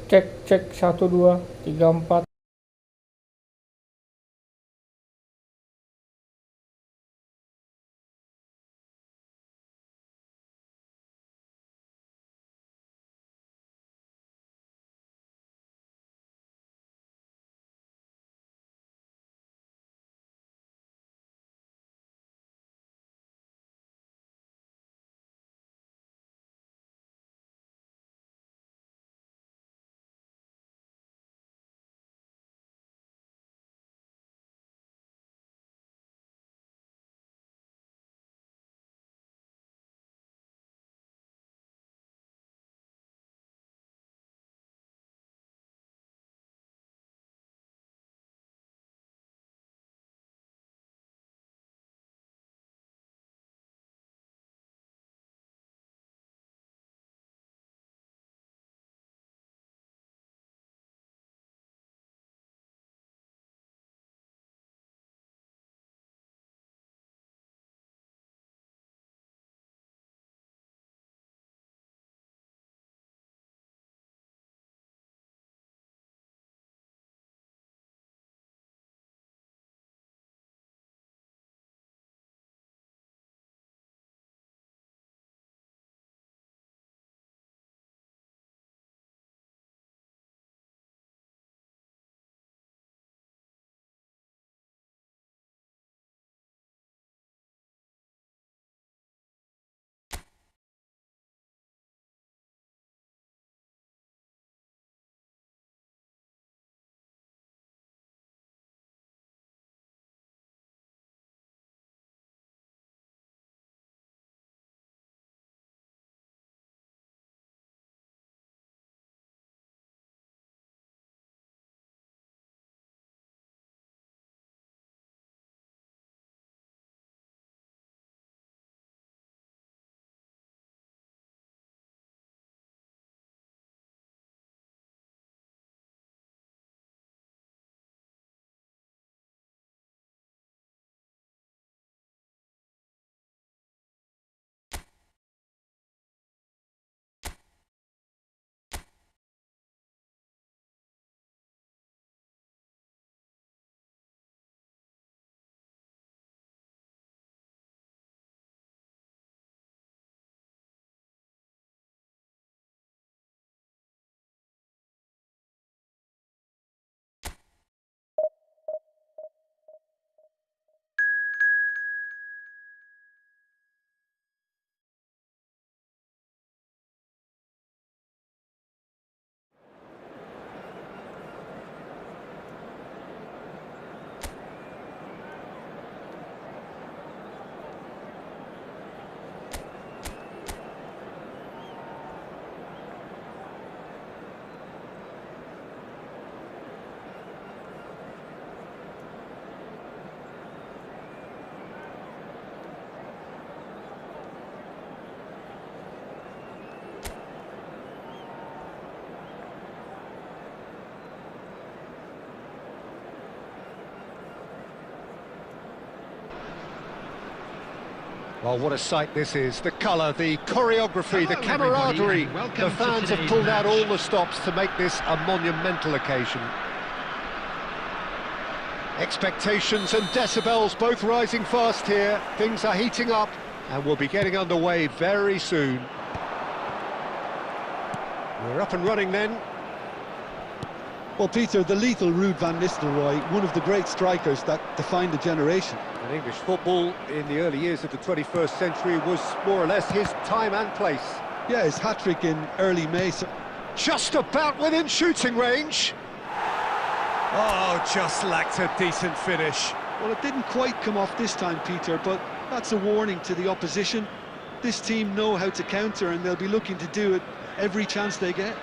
Cek cek 1 2 3 4. Well, what a sight this is. The colour, the choreography, the camaraderie. The fans have pulled out all the stops to make this a monumental occasion. Expectations and decibels both rising fast here. Things are heating up and we'll be getting underway very soon. We're up and running then. Well, Peter, the lethal Ruud van Nistelrooy, one of the great strikers that defined a generation. And English football in the early years of the 21st century was more or less his time and place. Yeah, his hat-trick in early May. Just about within shooting range. Oh, just lacked a decent finish. Well, it didn't quite come off this time, Peter, but that's a warning to the opposition. This team know how to counter and they'll be looking to do it every chance they get.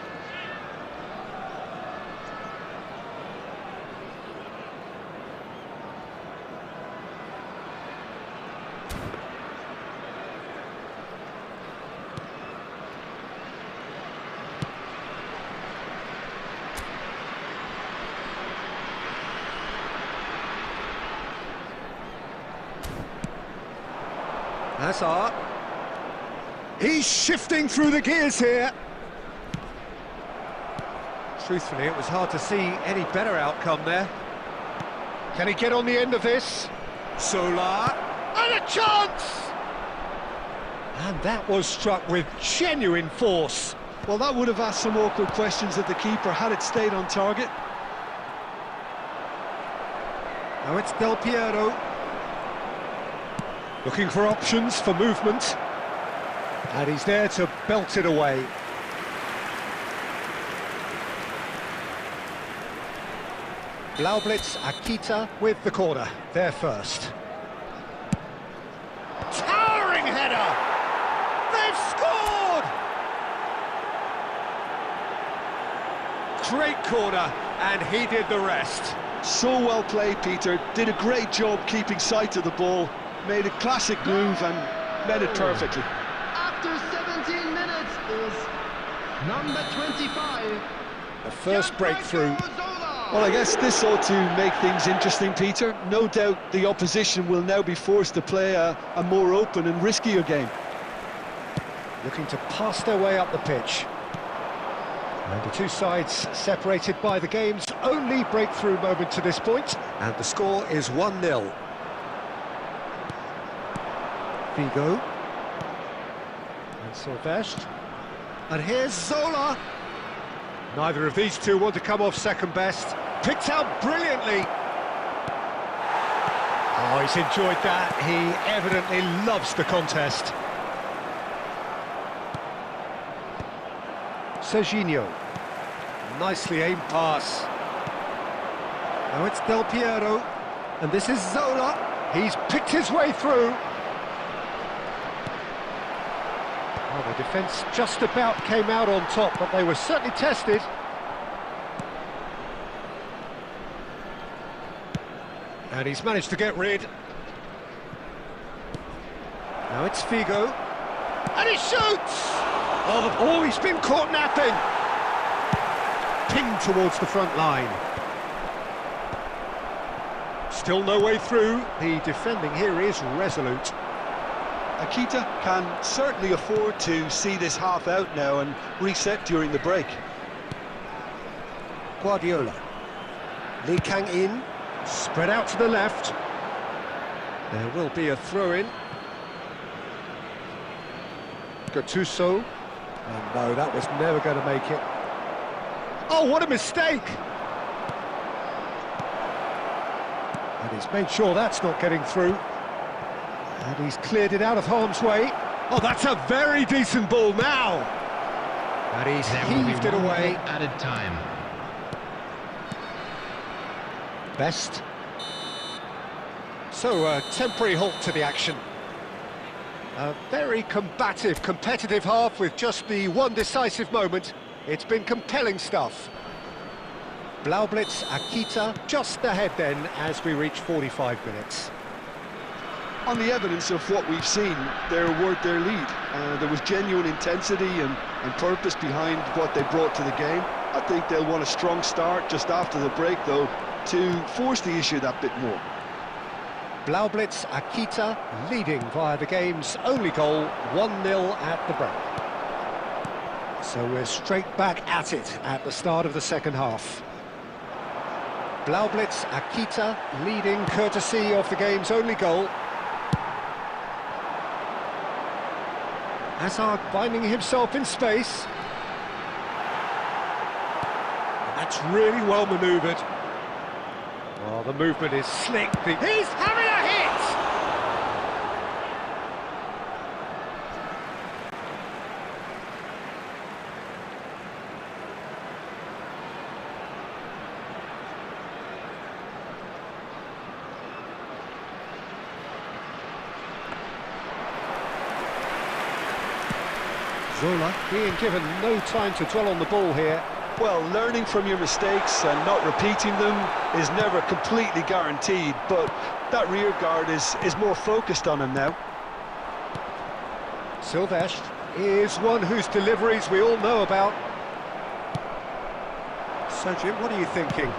Hazard. He's shifting through the gears here. Truthfully, it was hard to see any better outcome there. Can he get on the end of this? Solar. And a chance! And that was struck with genuine force. Well, that would have asked some awkward questions of the keeper had it stayed on target. Now it's Del Piero. Looking for options for movement. And he's there to belt it away. Blaublitz Akita with the corner, there first. Towering header! They've scored! Great corner, and he did the rest. So well played, Peter. Did a great job keeping sight of the ball. Made a classic move and met it perfectly. After 17 minutes is number 25. The first breakthrough. Well, I guess this ought to make things interesting, Peter. No doubt the opposition will now be forced to play a more open and riskier game. Looking to pass their way up the pitch. And the two sides separated by the game's only breakthrough moment to this point. And the score is 1-0. Figo. And Silvestre. And here's Zola. Neither of these two want to come off second best. Picked out brilliantly. Oh, he's enjoyed that. He evidently loves the contest. Serginho. Nicely aimed pass. Now it's Del Piero. And this is Zola. He's picked his way through. Well, the defence just about came out on top, but they were certainly tested. And he's managed to get rid. Now it's Figo. And he shoots! Oh, he's been caught napping. Pinged towards the front line. Still no way through. The defending here is resolute. Akita can certainly afford to see this half out now and reset during the break. Guardiola. Lee Kang-in. Spread out to the left. There will be a throw-in. Gattuso. And no, that was never going to make it. Oh, what a mistake! And he's made sure that's not getting through. And he's cleared it out of harm's way. Oh, that's a very decent ball now. And he's heaved it away. Added time. Best. So, a temporary halt to the action. A very combative, competitive half with just the one decisive moment. It's been compelling stuff. Blaublitz Akita just ahead then as we reach 45 minutes. On the evidence of what we've seen, they're worth their lead. There was genuine intensity and purpose behind what they brought to the game. I think they'll want a strong start just after the break, though, to force the issue that bit more. Blaublitz Akita leading via the game's only goal, 1-0 at the break. So we're straight back at it at the start of the second half. Blaublitz Akita leading courtesy of the game's only goal. Hazard finding himself in space. And that's really well manoeuvred. Oh, the movement is slick. He's having a hit! Zola being given no time to dwell on the ball here. Well, learning from your mistakes and not repeating them is never completely guaranteed, but that rear guard is more focused on him now. Silvestre is one whose deliveries we all know about. So, Jim, what are you thinking?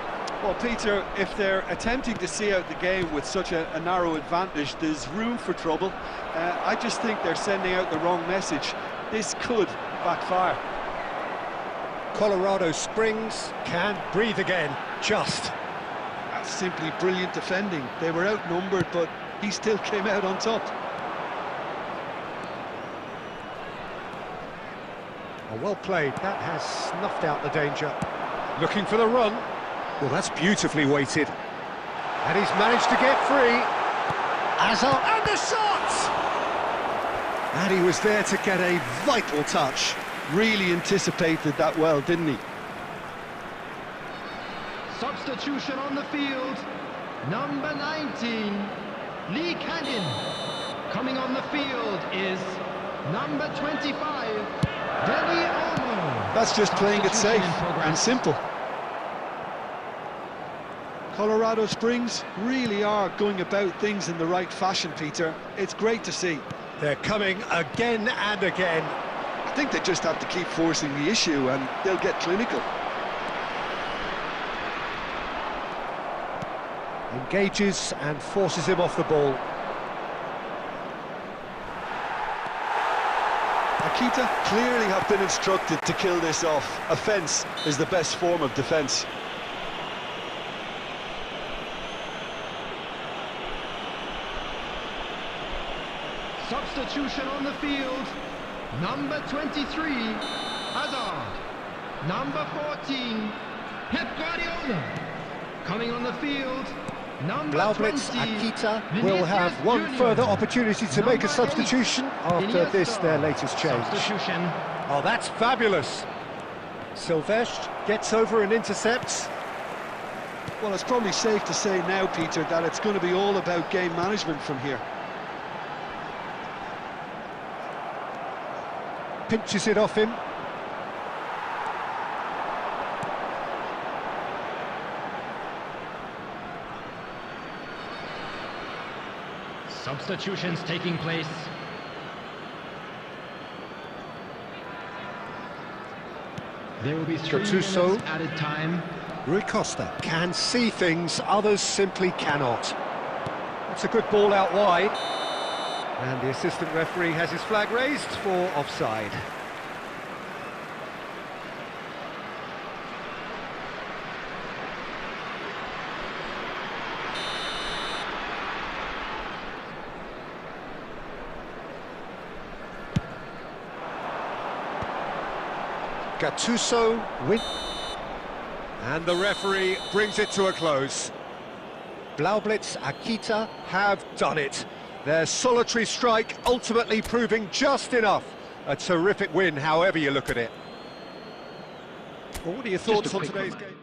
Well, Peter, if they're attempting to see out the game with such a narrow advantage, there's room for trouble. I just think they're sending out the wrong message. This could backfire. Colorado Springs can breathe again, just. That's simply brilliant defending. They were outnumbered, but he still came out on top. Oh, well played, that has snuffed out the danger. Looking for the run. Well, that's beautifully weighted. And he's managed to get free. Hazard, and the shot! And he was there to get a vital touch. Really anticipated that well, didn't he? Substitution on the field. Number 19, Lee Cannon. Coming on the field is number 25, Deli Olmo. That's just playing it safe and simple. Colorado Springs really are going about things in the right fashion, Peter. It's great to see. They're coming again and again. I think they just have to keep forcing the issue and they'll get clinical. Engages and forces him off the ball. Akita clearly have been instructed to kill this off. Offence is the best form of defence. Substitution on the field. Number 23, Hazard. Number 14, Pep Guardiola. Coming on the field, number Blaublitz 20, Akita will have one Jr. further opportunity to make a Number substitution 8, after this, Iniesta. their latest change. Substitution. Oh, that's fabulous. Silvestre gets over and intercepts. Well, it's probably safe to say now, Peter, that it's going to be all about game management from here. Pinches it off him. Substitutions taking place. There will be 3 Gattuso. minutes added time. Rui Costa can see things others simply cannot. That's a good ball out wide. And the assistant referee has his flag raised for offside. Gattuso win. And the referee brings it to a close. Blaublitz Akita have done it. Their solitary strike ultimately proving just enough. A terrific win, however you look at it. Well, what are your thoughts on today's game?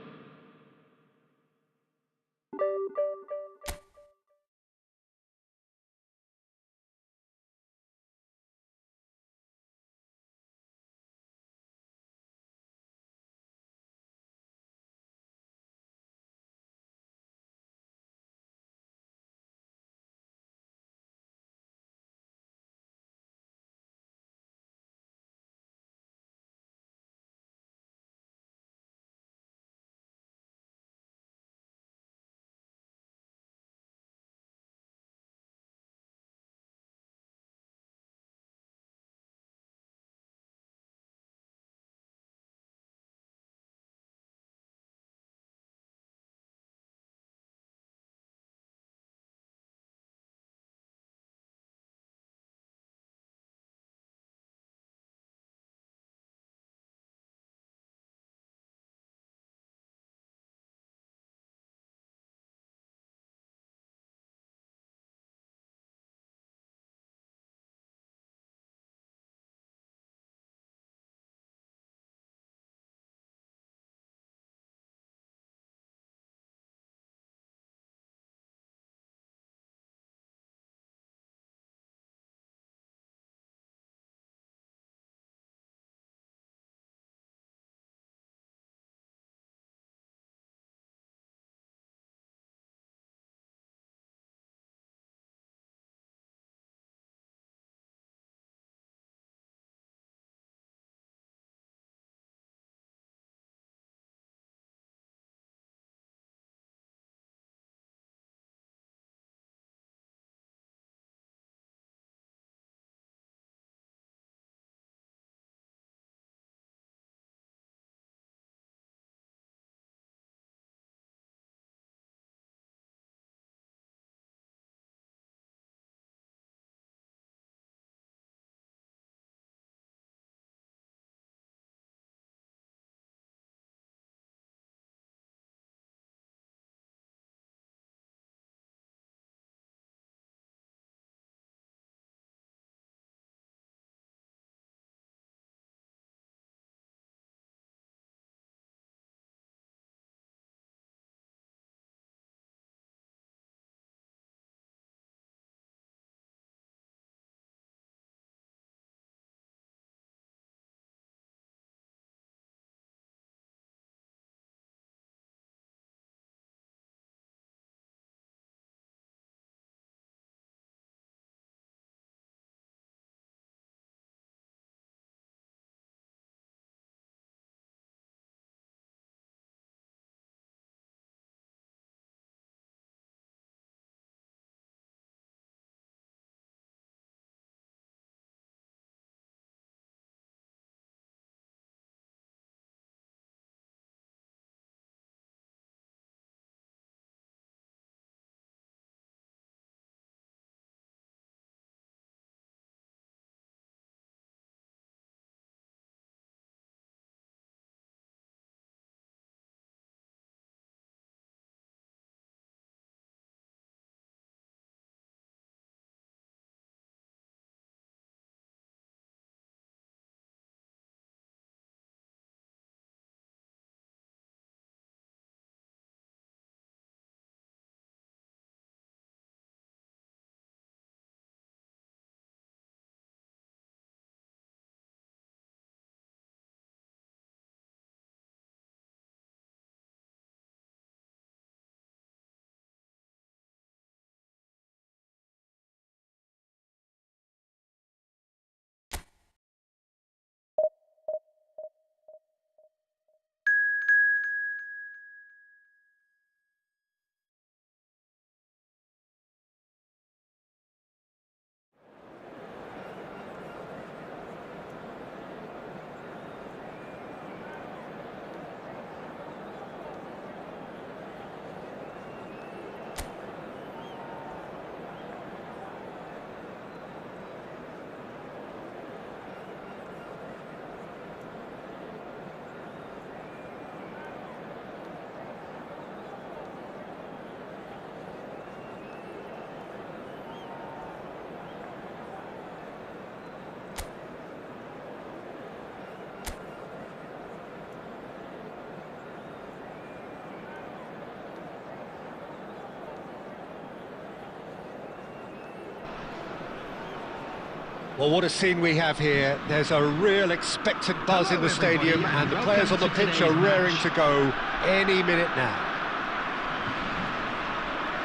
Well, what a scene we have here. There's a real expectant buzz in the stadium, and the players on the pitch are raring to go any minute now.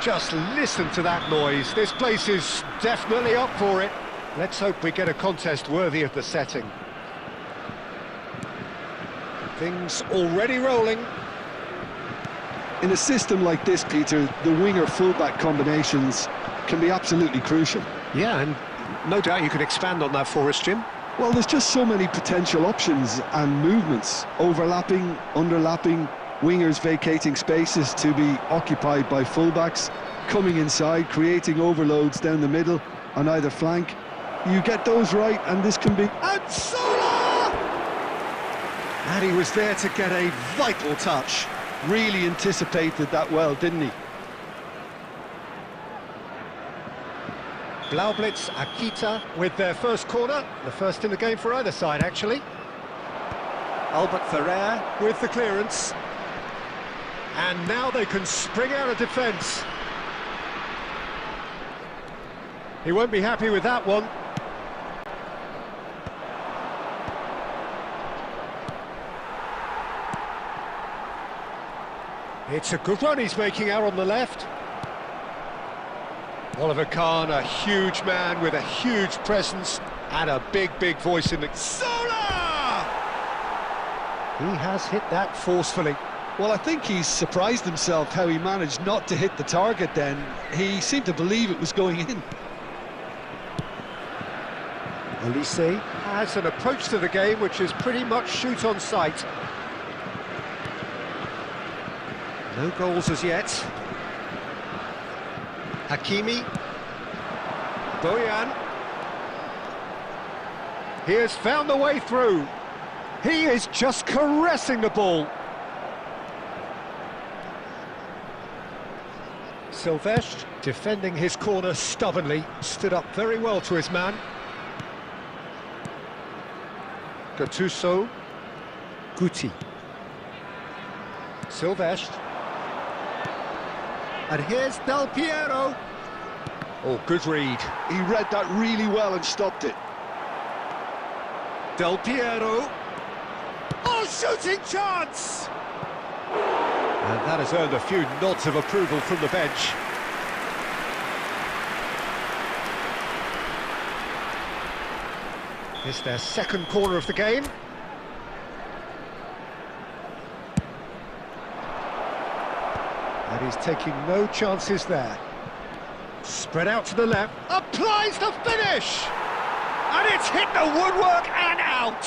Just listen to that noise. This place is definitely up for it. Let's hope we get a contest worthy of the setting. Things already rolling. In a system like this, Peter, the winger-fullback combinations can be absolutely crucial. Yeah, and no doubt you can expand on that for us, Jim. Well, there's just so many potential options and movements. Overlapping, underlapping, wingers vacating spaces to be occupied by fullbacks, coming inside, creating overloads down the middle on either flank. You get those right, and this can be... And Sola! And he was there to get a vital touch. Really anticipated that well, didn't he? Blaublitz, Akita with their first corner, the first in the game for either side, actually. Albert Ferrer with the clearance. And now they can spring out of defence. He won't be happy with that one. It's a good run he's making out on the left. Oliver Kahn, a huge man with a huge presence and a big voice in the... Sola! He has hit that forcefully. Well, I think he's surprised himself how he managed not to hit the target then. He seemed to believe it was going in. Elise has an approach to the game which is pretty much shoot on sight. No goals as yet. Hakimi. Boyan. He has found the way through. He is just caressing the ball. Silvestre, defending his corner stubbornly, stood up very well to his man. Gattuso. Guti. Silvestre. And here's Del Piero. Oh, good read. He read that really well and stopped it. Del Piero. Oh, shooting chance! And that has earned a few nods of approval from the bench. It's their second corner of the game. And he's taking no chances there. Spread out to the left, applies the finish! And it's hit the woodwork and out!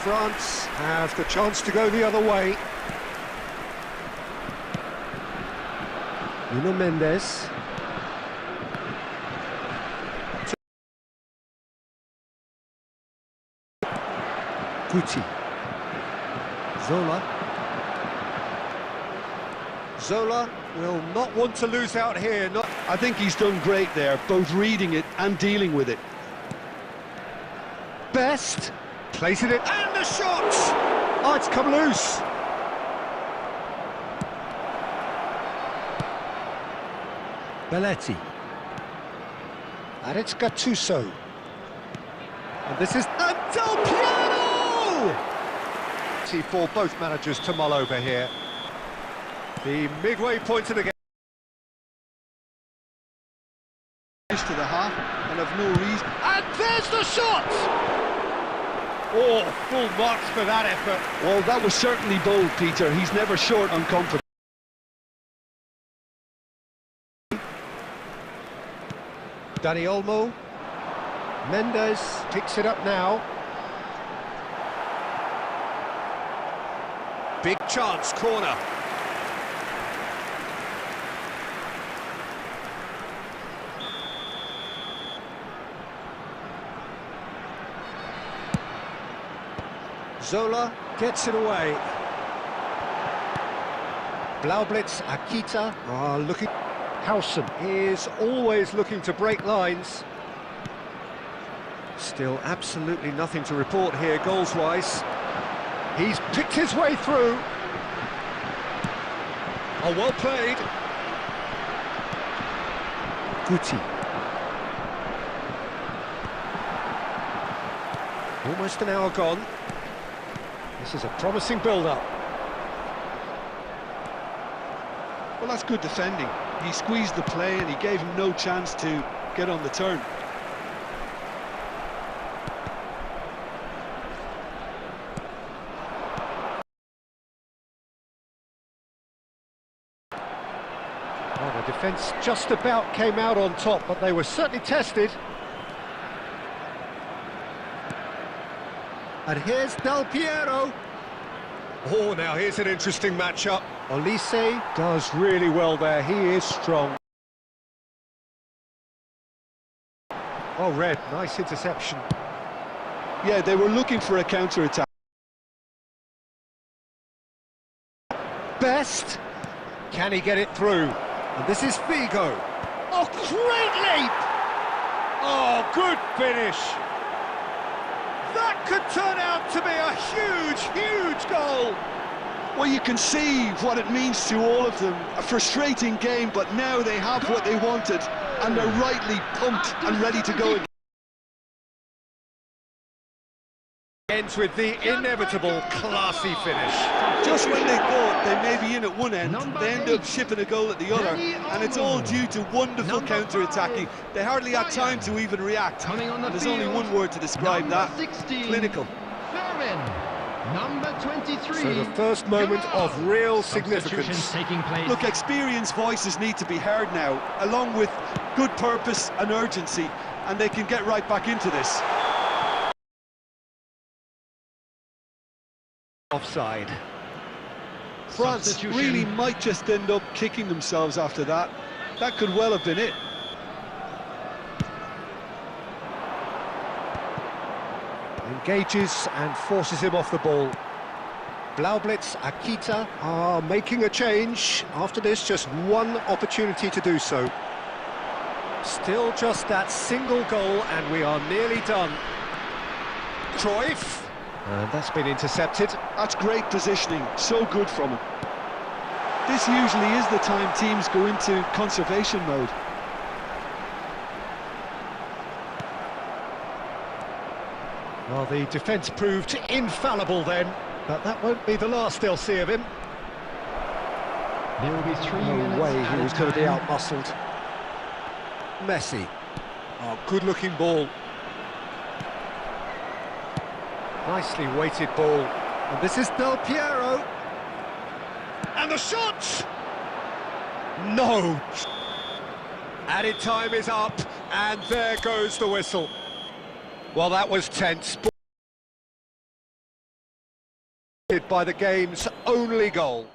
France have the chance to go the other way. Nuno Mendes. Guti. Zola. Zola will not want to lose out here. I think he's done great there, both reading it and dealing with it. Best plays it in, and the shot! Oh, it's come loose. Belletti. And it's Gattuso. And this is Del Piero! For both managers to mull over here. The midway point of the game. To the half, and of no reason. And there's the shot! Oh, full marks for that effort. Well, that was certainly bold, Peter. He's never short on confidence. Dani Olmo. Mendes picks it up now. Big chance, corner. Zola gets it away. Blaublitz, Akita are looking... Howson is always looking to break lines. Still absolutely nothing to report here goals-wise. He's picked his way through. Oh, well played. Guti. Almost an hour gone. This is a promising build-up. Well, that's good defending. He squeezed the play and he gave him no chance to get on the turn. Well, the defence just about came out on top, but they were certainly tested. And here's Del Piero. Oh, now here's an interesting matchup. Olise does really well there, he is strong. Oh, Red, nice interception. Yeah, they were looking for a counter-attack. Best, can he get it through? And this is Figo. Oh, great leap! Oh, good finish. That could turn out to be a huge, huge goal. Well, you can see what it means to all of them. A frustrating game, but now they have what they wanted, and they're rightly pumped and ready to go again. Ends with the inevitable classy finish. Just when they thought they may be in at one end, they end up shipping a goal at the other, and it's all due to wonderful counter-attacking. They hardly had time to even react, and there's only one word to describe that: clinical. Number 23. So the first moment of real significance. Taking place. Look, experienced voices need to be heard now, along with good purpose and urgency, and they can get right back into this. Offside. France really might just end up kicking themselves after that. That could well have been it. Engages and forces him off the ball. Blaublitz, Akita are making a change. After this, just one opportunity to do so. Still just that single goal and we are nearly done. Cruyff. And that's been intercepted. That's great positioning, so good from him. This usually is the time teams go into conservation mode. Well, the defence proved infallible then, but that won't be the last they'll see of him. There will be 3 No minutes way he was going to be time. out-muscled. Messi. Oh, good-looking ball. Nicely weighted ball. And this is Del Piero. And the shot! No! Added time is up, and there goes the whistle. Well, that was tense. By the game's only goal.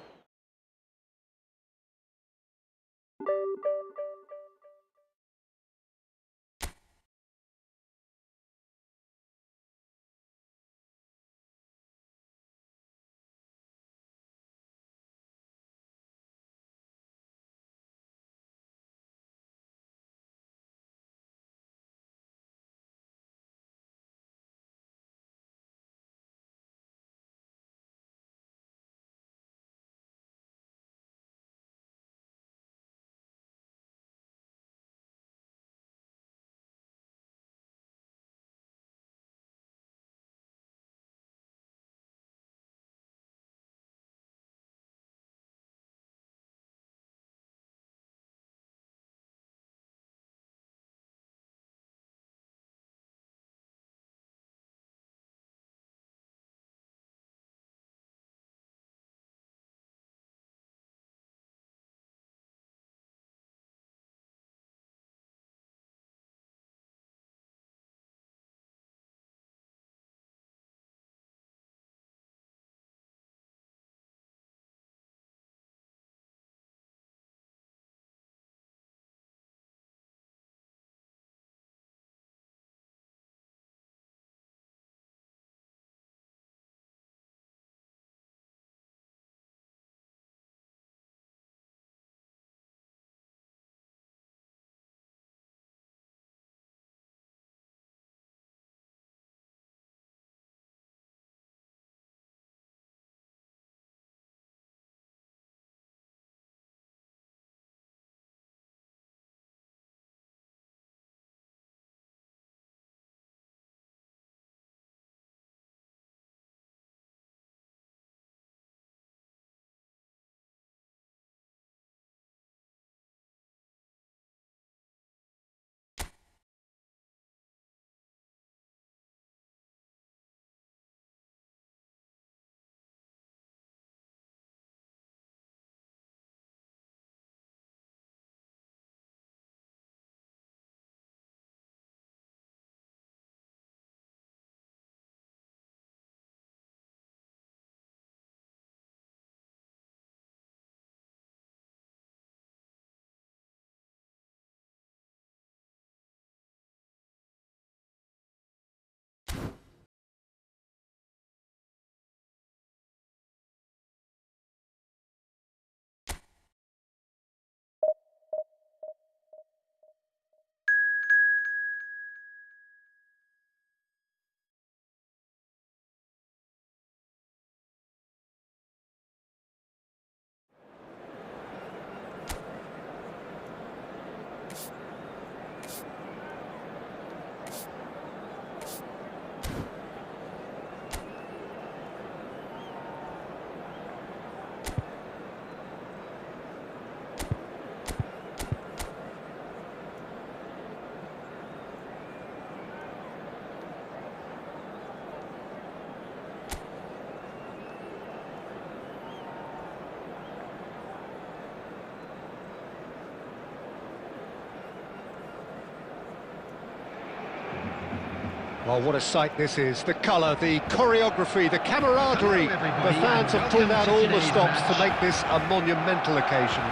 Well, what a sight this is. The colour, the choreography, the camaraderie. Hello, The everybody, fans and have pulled out welcome to all the today's stops to match. make this a monumental occasion.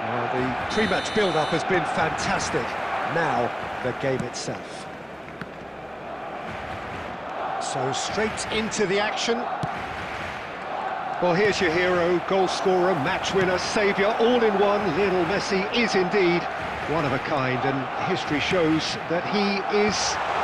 Well, the pre-match build-up has been fantastic. Now, the game itself. So straight into the action. Well, here's your hero, goal scorer, match winner, saviour, all in one. Lionel Messi is indeed one of a kind, and history shows that he is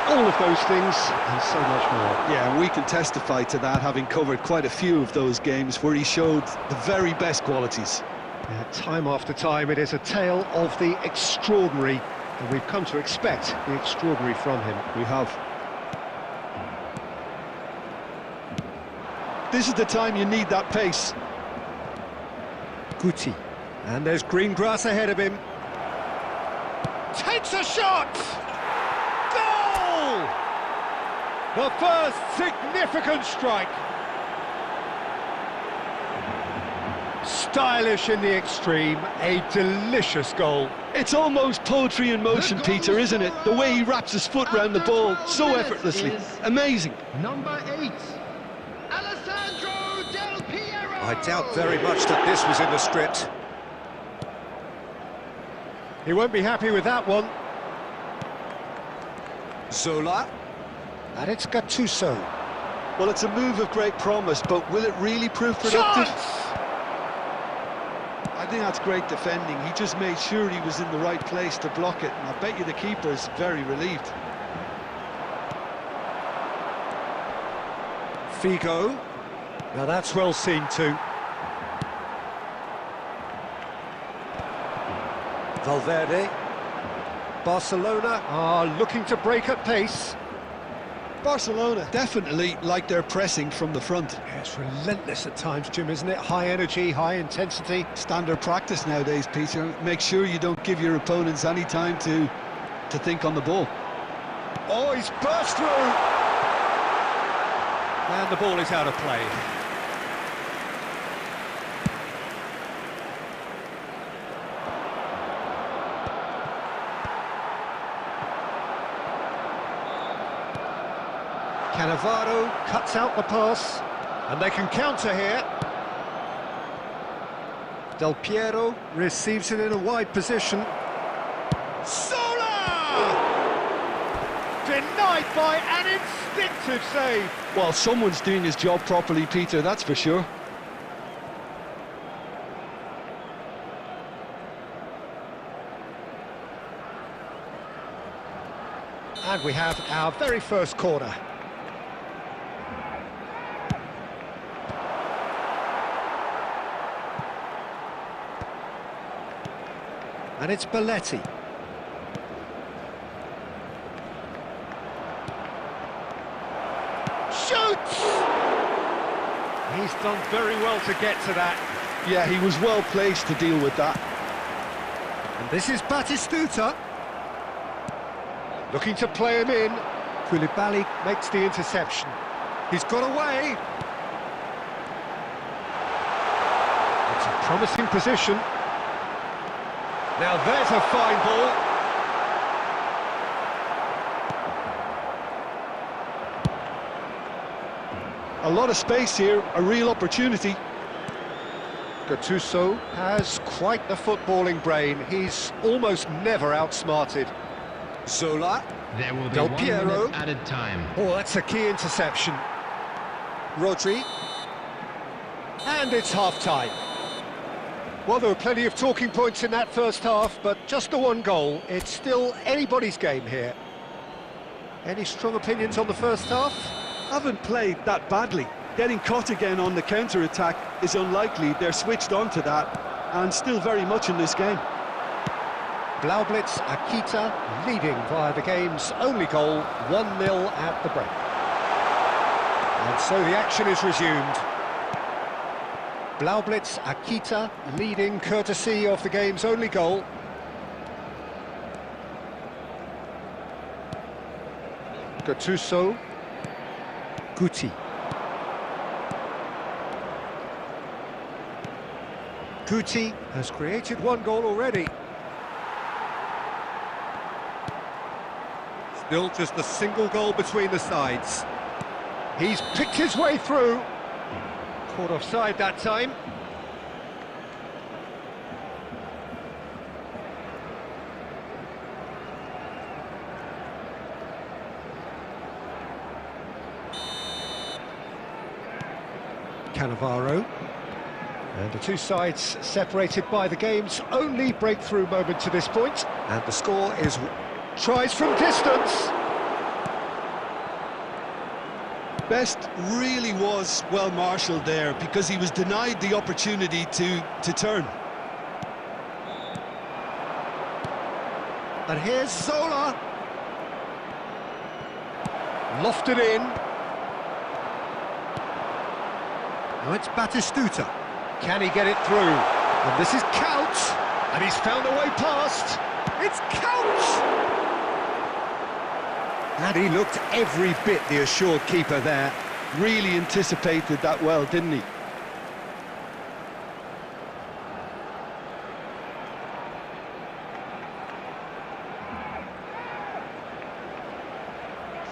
all of those things and so much more. Yeah, and we can testify to that, having covered quite a few of those games where he showed the very best qualities. Yeah, time after time, it is a tale of the extraordinary, and we've come to expect the extraordinary from him. We have. This is the time you need that pace. Guti, and there's green grass ahead of him. Takes a shot! Goal! The first significant strike. Stylish in the extreme, a delicious goal. It's almost poetry in motion, Peter, isn't it? The way he wraps his foot round the ball so effortlessly. Amazing. Number 8, Alessandro Del Piero. I doubt very much that this was in the script. He won't be happy with that one. Zola. And it's Gattuso. Well, it's a move of great promise, but will it really prove productive? Shots! I think that's great defending. He just made sure he was in the right place to block it, and I bet you the keeper's very relieved. Figo. Now that's well seen too. Valverde. Barcelona are looking to break at pace. Barcelona definitely like their pressing from the front. Yeah, it's relentless at times, Jim, isn't it? High energy, high intensity. Standard practice nowadays, Peter. Make sure you don't give your opponents any time to think on the ball. Oh, he's burst through! And the ball is out of play. Cannavaro cuts out the pass, and they can counter here. Del Piero receives it in a wide position. Sola! Denied by an instinctive save. Well, someone's doing his job properly, Peter, that's for sure. And we have our very first corner. And it's Belletti. Shoots! He's done very well to get to that. Yeah, he was well placed to deal with that. And this is Batistuta. Looking to play him in. Koulibaly makes the interception. He's got away. It's a promising position. Now there's a fine ball. A lot of space here, a real opportunity. Gattuso has quite the footballing brain. He's almost never outsmarted. Zola. There will be Del 1 Piero. minute added time. Oh, that's a key interception. Rodri. And it's half-time. Well, there were plenty of talking points in that first half, but just the one goal. It's still anybody's game here. Any strong opinions on the first half? Haven't played that badly. Getting caught again on the counter-attack is unlikely. They're switched on to that, and still very much in this game. Blaublitz Akita leading via the game's only goal, 1-0 at the break. And so the action is resumed. Blaublitz Akita leading courtesy of the game's only goal. Gattuso. Guti. Guti has created one goal already. Still just a single goal between the sides. He's picked his way through. Caught offside that time. Cannavaro. And the two sides separated by the game's only breakthrough moment to this point. And the score is tries from distance. Best really was well marshalled there because he was denied the opportunity to turn. And here's Zola. Lofted in. Now it's Batistuta. Can he get it through? And this is Count. And he's found a way past. It's Count! And he looked every bit the assured keeper there. Really anticipated that well, didn't he?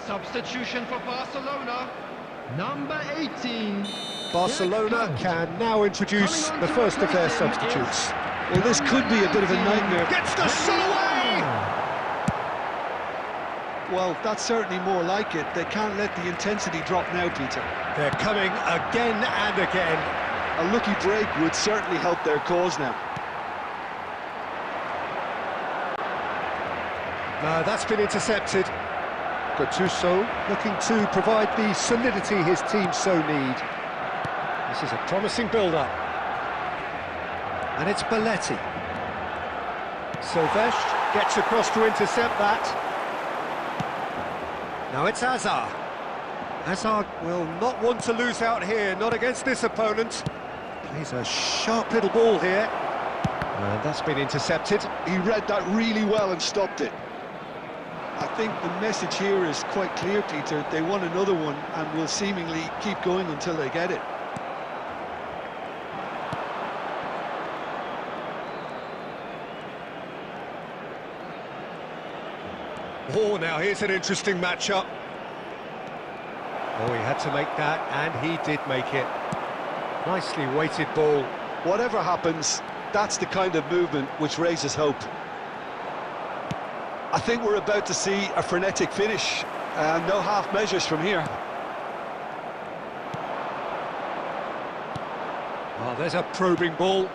Substitution for Barcelona, number 18. Barcelona can now introduce the first of their substitutes. Well, this could be a bit of a nightmare. Gets the shot away! Well, that's certainly more like it. They can't let the intensity drop now, Peter. They're coming again and again. A lucky break would certainly help their cause now. No, that's been intercepted. Gattuso looking to provide the solidity his team so need. This is a promising build-up. And it's Belletti. Silvesh gets across to intercept that. Now it's Hazard. Hazard will not want to lose out here, not against this opponent. Plays a sharp little ball here. And that's been intercepted. He read that really well and stopped it. I think the message here is quite clear, Peter. They want another one and will seemingly keep going until they get it. Oh, now here's an interesting matchup. Oh, he had to make that, and he did make it. Nicely weighted ball. Whatever happens, that's the kind of movement which raises hope. I think we're about to see a frenetic finish, and no half measures from here. Oh, there's a probing ball.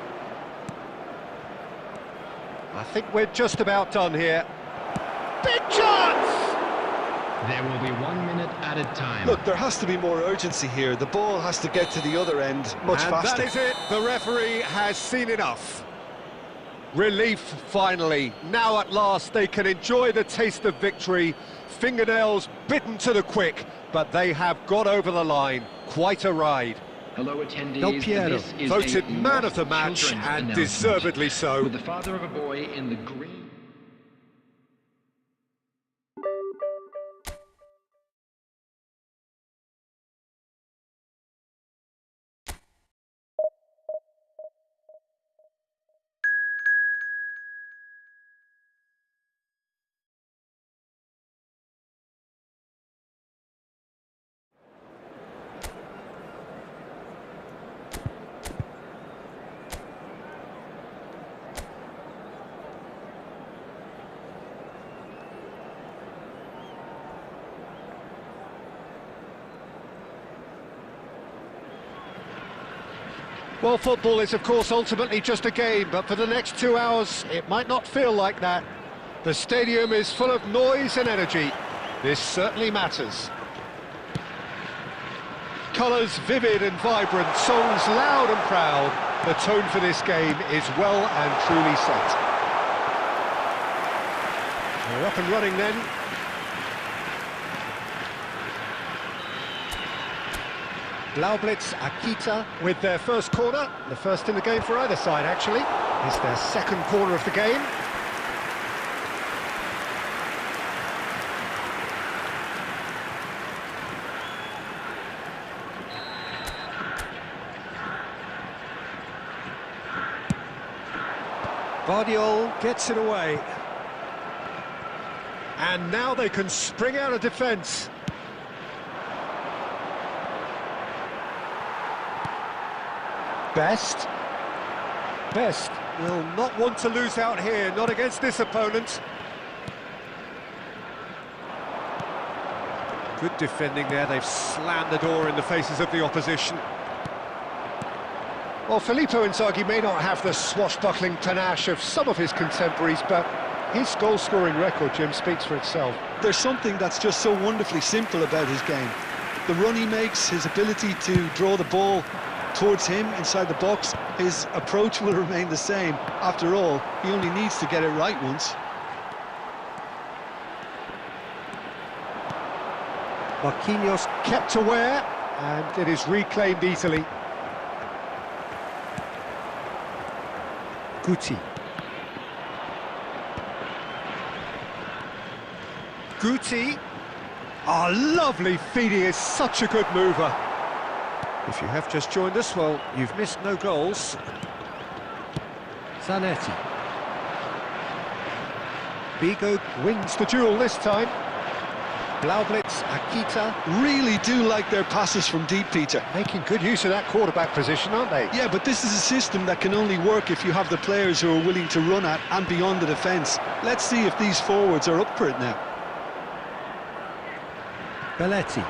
I think we're just about done here. Big chance! There will be 1 minute added time. Look, there has to be more urgency here. The ball has to get to the other end much faster. That is it. The referee has seen enough. Relief, finally. Now at last they can enjoy the taste of victory. Fingernails bitten to the quick, but they have got over the line. Quite a ride. Hello attendees, Del Piero, this is voted a man of the lost match, children's and announcement, deservedly so. with the father of a boy in the green. Well, football is, of course, ultimately just a game, but for the next 2 hours, it might not feel like that. The stadium is full of noise and energy. This certainly matters. Colours vivid and vibrant, songs loud and proud. The tone for this game is well and truly set. We're up and running then. Blaublitz Akita with their first corner, the first in the game for either side actually. It's their second corner of the game. Vardiol gets it away. And now they can spring out of defence. Best will not want to lose out here, not against this opponent. Good defending there, they've slammed the door in the faces of the opposition. Well, Filippo Inzaghi may not have the swashbuckling panache of some of his contemporaries, but his goal-scoring record, Jim, speaks for itself. There's something that's just so wonderfully simple about his game. The run he makes, his ability to draw the ball towards him inside the box, his approach will remain the same. After all, he only needs to get it right once. Marquinhos kept aware, and it is reclaimed easily. Guti. Oh, lovely feed, he is such a good mover. If you have just joined us, well, you've missed no goals. Zanetti. Vigo wins the duel this time. Blaublitz, Akita. Really do like their passes from deep, Peter. Making good use of that quarterback position, aren't they? Yeah, but this is a system that can only work if you have the players who are willing to run at and beyond the defence. Let's see if these forwards are up for it now. Belletti.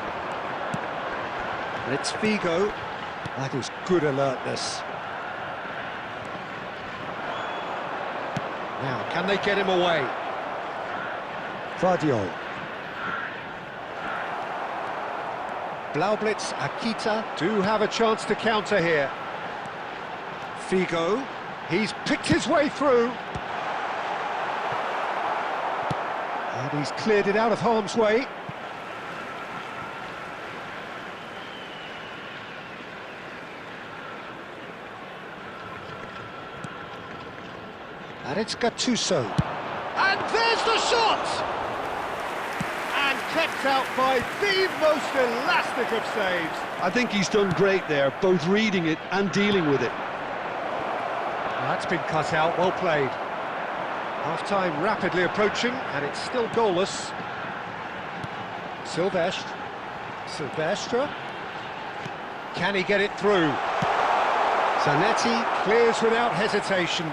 It's Figo. That is good alertness. Now, can they get him away? Vardiol. Blaublitz, Akita do have a chance to counter here. Figo, he's picked his way through. And he's cleared it out of harm's way. And it's Gattuso. And there's the shot! And kept out by the most elastic of saves. I think he's done great there, both reading it and dealing with it. That's been cut out, well played. Half-time rapidly approaching, and it's still goalless. Silvestre. Can he get it through? Zanetti clears without hesitation.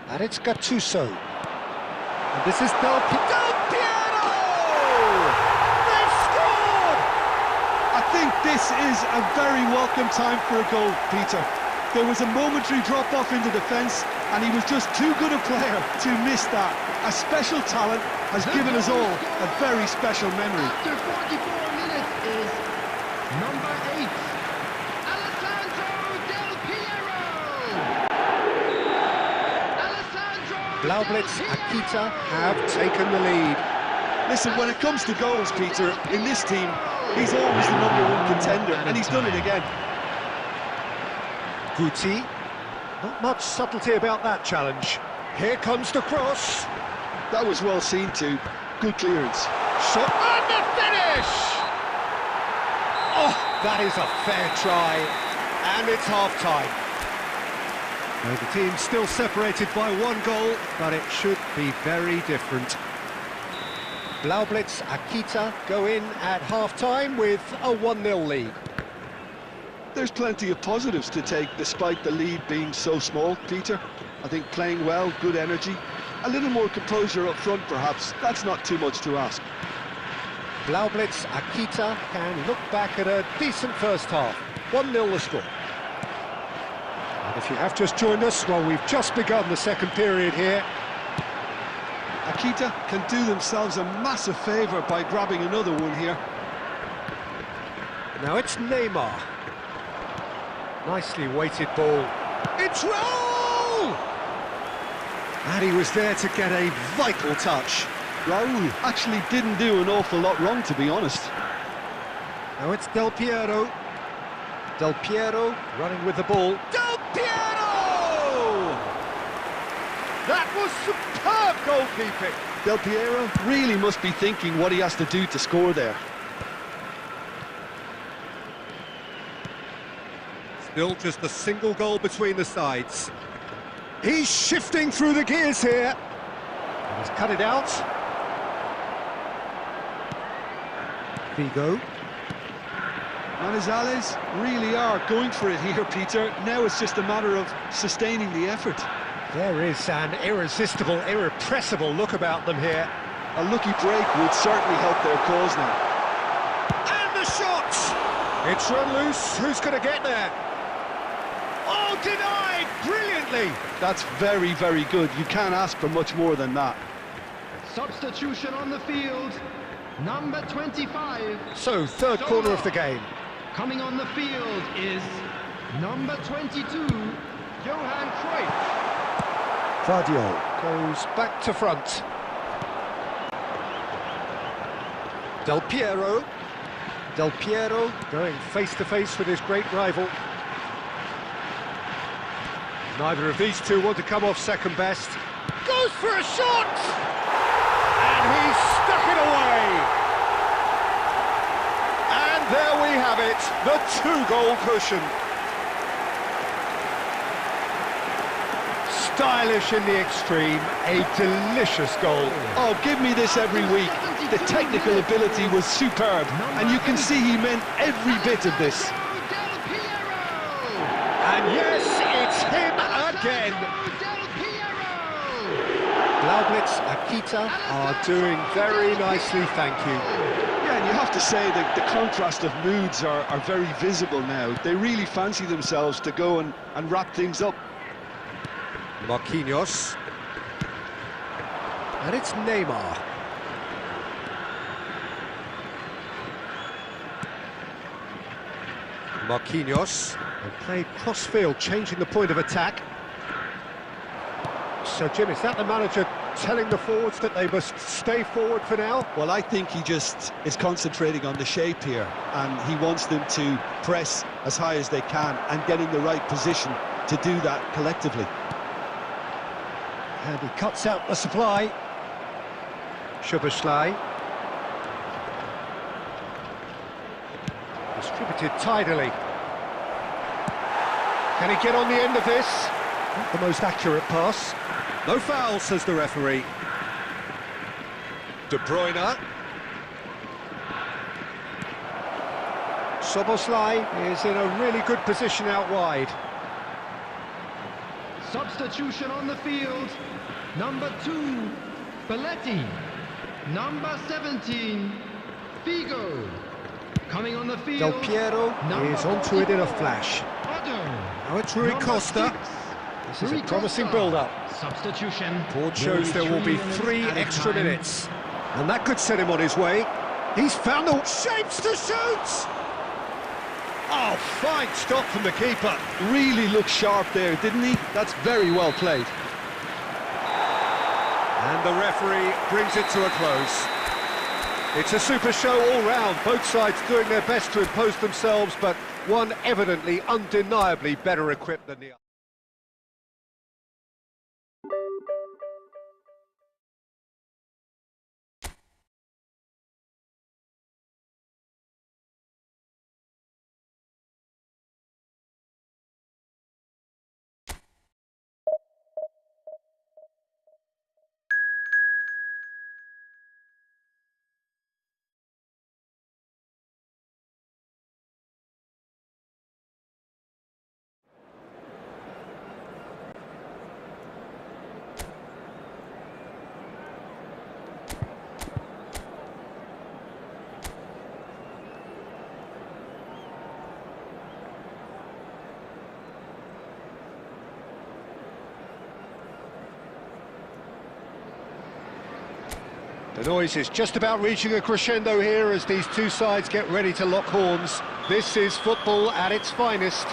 And it's Gattuso. And this is Del Piero! They've scored! I think this is a very welcome time for a goal, Peter. There was a momentary drop-off into defence, and he was just too good a player to miss that. A special talent has given us all a very special memory. After 44 minutes is number 8, Alessandro Del Piero. Blaublitz, Akita have taken the lead. Listen, when it comes to goals, Peter, in this team, he's always the #1 contender, and he's done it again. Guti, not much subtlety about that challenge. Here comes the cross. That was well seen too. Good clearance. Shot and the finish! Oh, that is a fair try. And it's half-time. Now the team's still separated by 1 goal, but it should be very different. Blaublitz, Akita go in at half-time with a 1-0 lead. There's plenty of positives to take despite the lead being so small, Peter. I think playing well, good energy, a little more composure up front perhaps. That's not too much to ask. Blaublitz, Akita can look back at a decent first half. 1-0 the score. And if you have just joined us, well, we've just begun the second period here. Akita can do themselves a massive favour by grabbing another one here. Now it's Neymar. Nicely weighted ball. It's Raul! And he was there to get a vital touch. Raul actually didn't do an awful lot wrong, to be honest. Now it's Del Piero. Del Piero running with the ball. Del Piero! That was superb goalkeeping. Del Piero really must be thinking what he has to do to score there. Still just a single goal between the sides. He's shifting through the gears here. And he's cut it out. Figo. Manizales really are going for it here, Peter. Now it's just a matter of sustaining the effort. There is an irresistible, irrepressible look about them here. A lucky break would certainly help their cause now. And the shot! It's run loose. Who's going to get there? Oh, denied! Brilliantly! That's very, very good. You can't ask for much more than that. Substitution on the field. Number 25. So, third corner of the game. Coming on the field is number 22, Johan Cruyff. Vardio goes back to front. Del Piero. Del Piero going face-to-face with his great rival. Neither of these two want to come off second best. Goes for a shot! And he's stuck it away! And there we have it, the two-goal cushion. Stylish in the extreme, a delicious goal. Oh, give me this every week. The technical ability was superb, and you can see he meant every bit of this. And yes, it's him again. Blaublitz, Akita are doing very nicely, thank you. Yeah, and you have to say that the contrast of moods are very visible now. They really fancy themselves to go and wrap things up. Marquinhos. And it's Neymar. Marquinhos. And played cross-field, changing the point of attack. So, Jim, is that the manager telling the forwards that they must stay forward for now? Well, I think he just is concentrating on the shape here, and he wants them to press as high as they can and get in the right position to do that collectively. And he cuts out the supply. Szoboszlai. Distributed tidily. Can he get on the end of this? Not the most accurate pass. No foul, says the referee. De Bruyne. Szoboszlai is in a really good position out wide. Substitution on the field. Number 2, Belletti. Number 17, Figo. Coming on the field. Del Piero is onto it in a flash. Now it's Rui Costa. This is a promising build-up. Substitution. Board shows there will be 3 extra minutes. And that could set him on his way. He's found the shapes to shoot! Oh, fine stop from the keeper. Really looked sharp there, didn't he? That's very well played. And the referee brings it to a close. It's a super show all round, both sides doing their best to impose themselves, but one evidently, undeniably better equipped than the other. The noise is just about reaching a crescendo here as these two sides get ready to lock horns. This is football at its finest.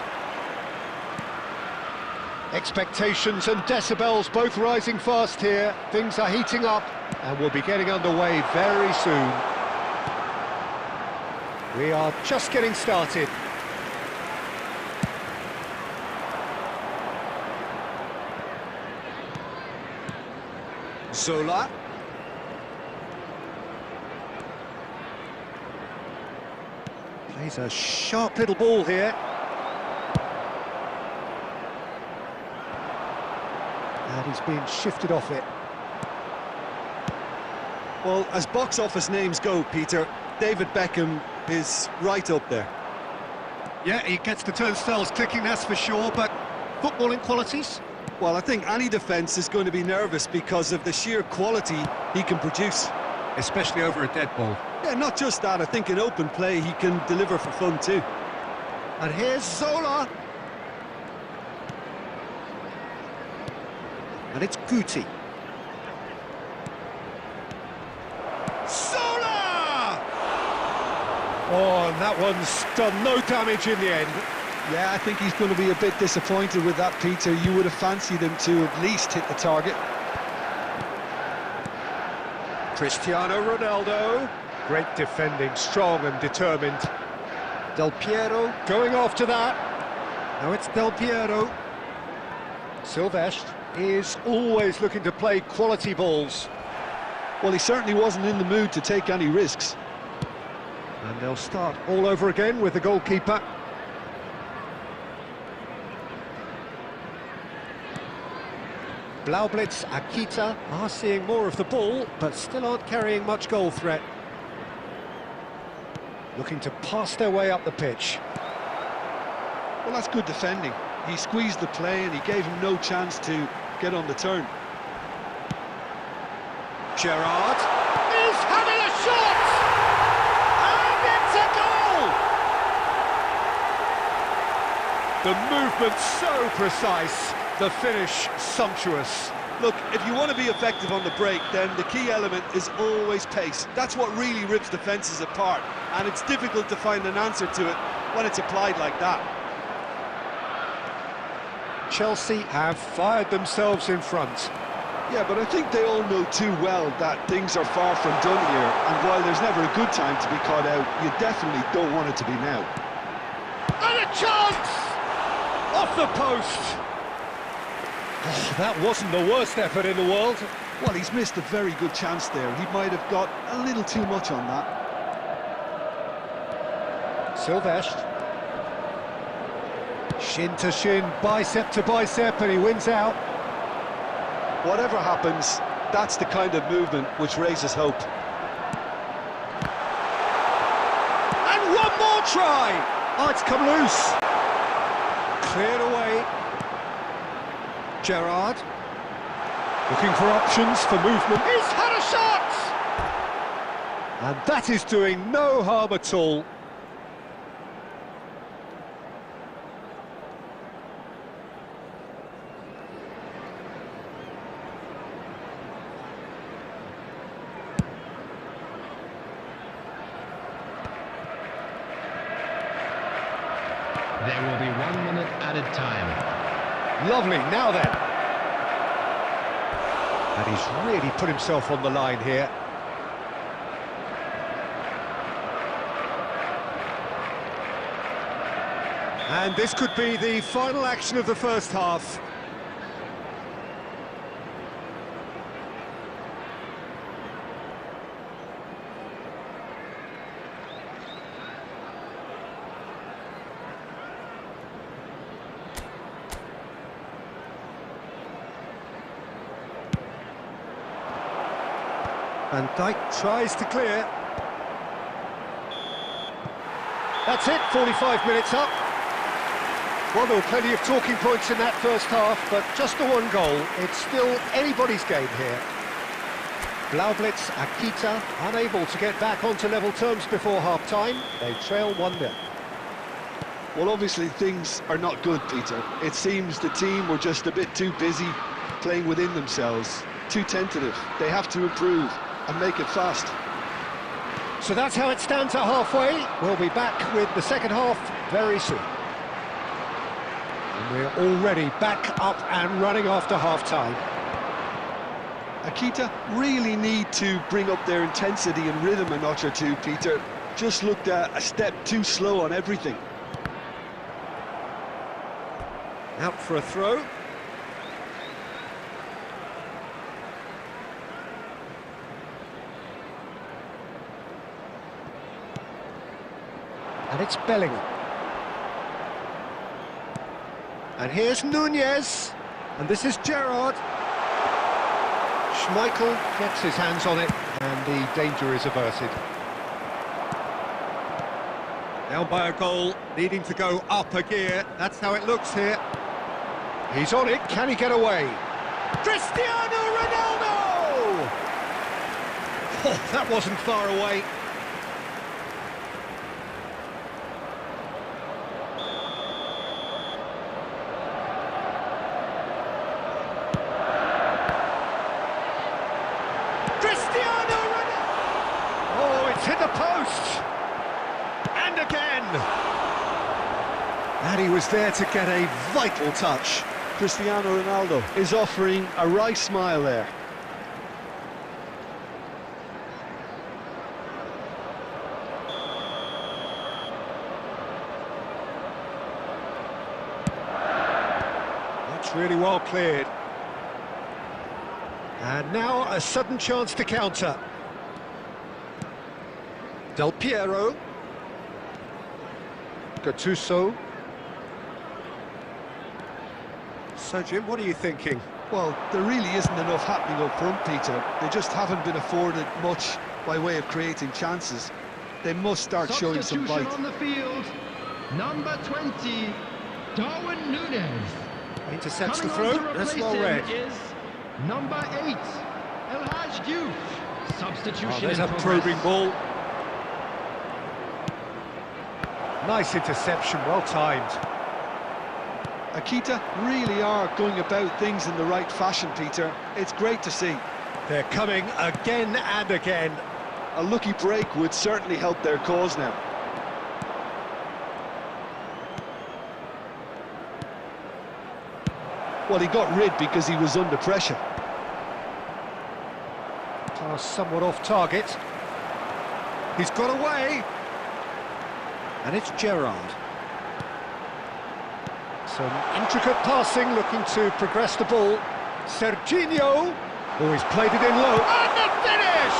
Expectations and decibels both rising fast here. Things are heating up and we'll be getting underway very soon. We are just getting started. Zola. Plays a sharp little ball here. And he's been shifted off it. Well, as box office names go, Peter, David Beckham is right up there. Yeah, he gets the turnstiles clicking, that's for sure, but footballing qualities? Well, I think any defence is going to be nervous because of the sheer quality he can produce. Especially over a dead ball. Yeah, not just that, I think in open play he can deliver for fun too. And here's Zola. And it's Guti. Zola! Oh, and that one's done no damage in the end. Yeah, I think he's going to be a bit disappointed with that, Peter. You would have fancied him to at least hit the target. Cristiano Ronaldo. Great defending, strong and determined. Del Piero going after that. Now it's Del Piero. Silvestre is always looking to play quality balls. Well, he certainly wasn't in the mood to take any risks. And they'll start all over again with the goalkeeper. Blaublitz, Akita are seeing more of the ball, but still aren't carrying much goal threat. Looking to pass their way up the pitch. Well, that's good defending. He squeezed the play and he gave him no chance to get on the turn. Gerrard is having a shot! And it's a goal! The movement so precise, the finish sumptuous. Look, if you want to be effective on the break, then the key element is always pace. That's what really rips defences apart, and it's difficult to find an answer to it when it's applied like that. Chelsea have fired themselves in front. Yeah, but I think they all know too well that things are far from done here, and while there's never a good time to be caught out, you definitely don't want it to be now. And a chance! Off the post! Oh, that wasn't the worst effort in the world. Well, he's missed a very good chance there. He might have got a little too much on that. Silvestre. Shin to shin, bicep to bicep, and he wins out. Whatever happens, that's the kind of movement which raises hope. And one more try! Oh, it's come loose. Cleared away. Gerrard. Looking for options for movement. He's had a shot! And that is doing no harm at all. There will be 1 minute added time. Lovely, now then. And he's really put himself on the line here. And this could be the final action of the first half. Van Dijk tries to clear. That's it, 45 minutes up. Well, there were plenty of talking points in that first half, but just the one goal. It's still anybody's game here. Blaublitz, Akita, unable to get back onto level terms before half-time. They trail 1-0. Well, obviously things are not good, Peter. It seems the team were just a bit too busy playing within themselves, too tentative. They have to improve and make it fast. So that's how it stands at halfway. We'll be back with the second half very soon. And we're already back up and running after half-time. Akita really need to bring up their intensity and rhythm a notch or two, Peter. Just looked a step too slow on everything. Out for a throw. And it's Bellingham. And here's Nunez. And this is Gerrard. Schmeichel gets his hands on it, and the danger is averted. Down by a goal, needing to go up a gear. That's how it looks here. He's on it, can he get away? Cristiano Ronaldo! Oh, that wasn't far away. Cristiano Ronaldo! Oh, it's hit the post! And again! And he was there to get a vital touch. Cristiano Ronaldo is offering a wry smile there. That's really well cleared. And now a sudden chance to counter. Del Piero. Gattuso. So, Jim, what are you thinking? Well, there really isn't enough happening up front, Peter. They just haven't been afforded much by way of creating chances. They must start showing some bite. Substitution on the field, number 20, Darwin Núñez. Intercepts the Coming on throw. to That's replace well him read. is number 8, El Hadj Diouf. Substitution Oh, there's in a progress. probing ball. Nice interception, well timed. Akita really are going about things in the right fashion, Peter. It's great to see. They're coming again and again. A lucky break would certainly help their cause now. Well, he got rid because he was under pressure. Pass somewhat off target. He's got away. And it's Gerrard. Some intricate passing, looking to progress the ball. Serginho. Oh, he's played it in low. And the finish!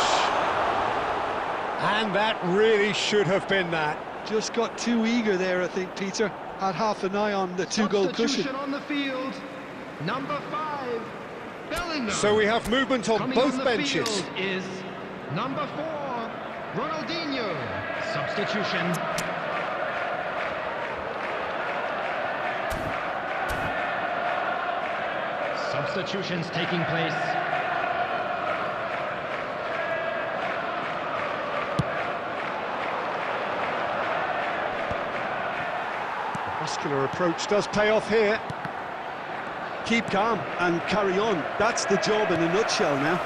And that really should have been that. Just got too eager there, I think, Peter. Had half an eye on the two-goal cushion. Substitution on the field, number 5, Bellingham. So we have movement on Coming both on the benches. field is number 4, Ronaldinho. Substitution. Substitutions taking place. Muscular approach does pay off here. Keep calm and carry on. That's the job in a nutshell now.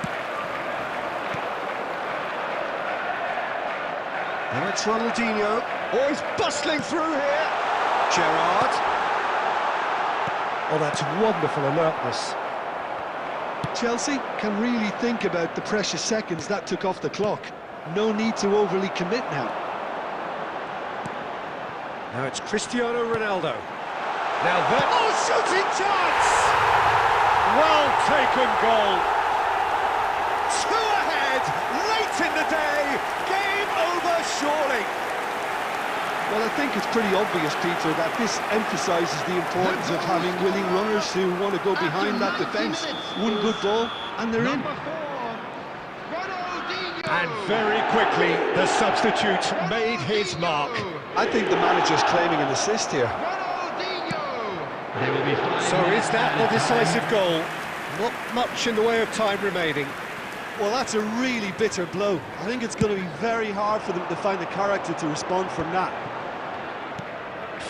Now it's Ronaldinho. Oh, he's bustling through here. Gerrard. Oh, that's wonderful alertness. Chelsea can really think about the precious seconds that took off the clock. No need to overly commit now. Now it's Cristiano Ronaldo. Now that... Oh, shooting chance! Well taken goal. 2 ahead, late in the day. Game over, surely. Well, I think it's pretty obvious, Peter, that this emphasises the importance of having willing runners who want to go behind that defence. One good ball, and they're in. Number 4, Ronaldinho. And very quickly, the substitute made his mark. I think the manager's claiming an assist here. Ronaldinho. There will be 5 So is that the decisive goal? Not much in the way of time remaining. Well, that's a really bitter blow. I think it's going to be very hard for them to find the character to respond from that.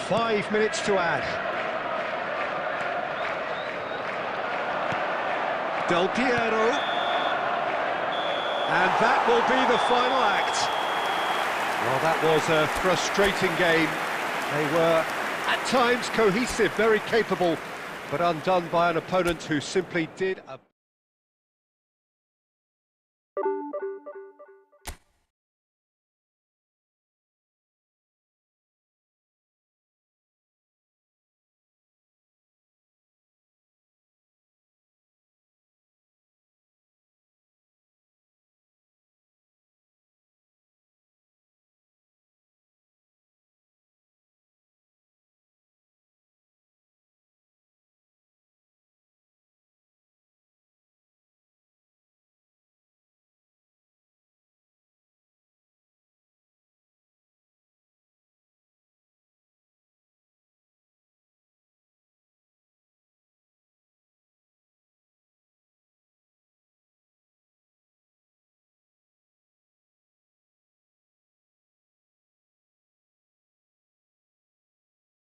5 minutes to add. Del Piero. And that will be the final act. Well, that was a frustrating game. They were, at times, cohesive, very capable, but undone by an opponent who simply did a...